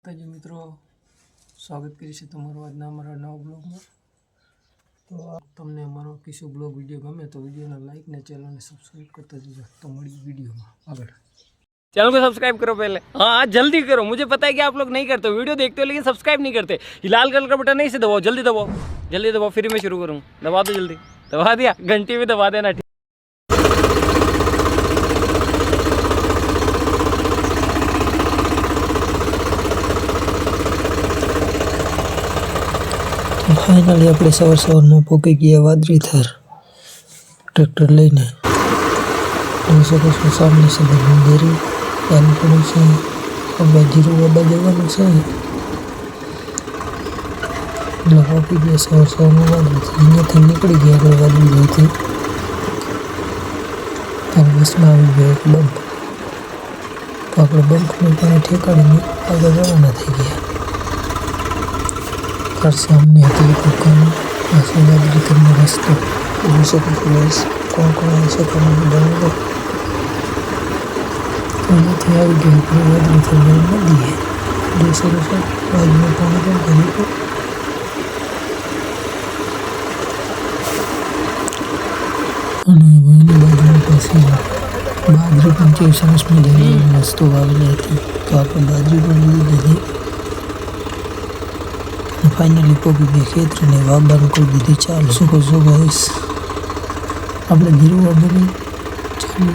जी मित्रों स्वागत करी छे तमारो आजना अमारा नवा ब्लॉग में। तो तमने अमारो किशो ब्लॉग वीडियो गमे तो वीडियो ने लाइक ने चैनल ने सब्सक्राइब करता जजो। तो मળી वीडियो में आगे। चैनल को सब्सक्राइब करो पहले, हाँ जल्दी करो। मुझे पता है कि आप लोग नहीं करते, वीडियो देखते हो लेकिन सब्सक्राइब नहीं करते। ये लाल कलर का बटन नहीं से दबाओ, जल्दी दबाओ, जल्दी दबाओ, फिर मैं शुरू करूँ। दबा दो जल्दी, दबा दिया, घंटी भी दबा देना। फाइनली अपने सवार सवार में पहुंची गया वादरीथर ट्रेक्टर लईने। सामने से मंदिर चालू करू से अब जीरो बाबा जवानु से पहुंची गया सवार सवार में वादरीथर। अहींयाथी निकली गया अपने वादरी गई ત્યારે બસમાં આવી ગયો એક બમ્પ। તો આપણે બમ્પને ત્યાં ઠેકાડીને આગળ રવાના થઈ ગયા। घर सामने હતી દુકાન, પાસે વાદરીથરનો રસ્તો જોઈ શકો છો ગાઈસ। કોણ કોણ આવે છે તમે બતાવો। અહીંયાથી આવી ગયો આપણે વાદરીથરની નદીએ। જોઈ શકો છો બાજુમાં પાણી પણ ભર્યું હતું। અને એની બાજુમાં પાસે બાજરી પણ કેવી સરસ મજાની વસ્તુ વાવેલી હતી। તો આપણે બાજરી પણ લીધી। फाइनली पहुंची गए खेतर ने वाबा कर दीधी चालू। शुको जो गाइस આપણે જીરું વાવવાનું ચાલુ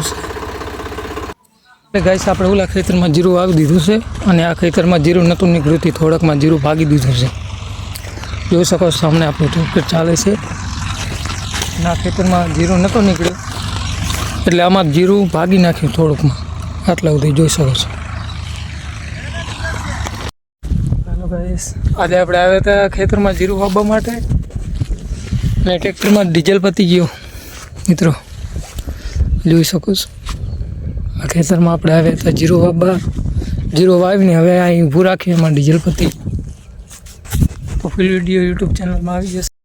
છે। ગાઈસ આપણે ઓલા ખેતરમાં જીરું વાવી દીધું છે અને આ ખેતરમાં જીરું નહોતું નીકળ્યું, થોડાકમાં જીરું ભાગી દીધું છે। જોઈ શકો છો સામે આપણું ટ્રેક્ટર ચાલે છે। ના ખેતરમાં જીરું નહોતું નીકળ્યું એટલે આમાં જીરું ભાગી નાખ્યું થોડુંકમાં, આટલા સુધી જોઈ શકો છો। આજે આપણે આવ્યા હતા ખેતરમાં જીરું વાવવા માટે અને ટ્રેક્ટરમાં ડીઝલ પતી ગયું મિત્રો, જોઈ શકો છો। આ ખેતરમાં આપણે આવ્યા હતા જીરું વાવવા, જીરું વાવીને હવે અહીં ઊભું રાખીએ, એમાં ડીઝલ પતી। તો ફૂલ વિડીયો યુટ્યુબ ચેનલમાં આવી જશે।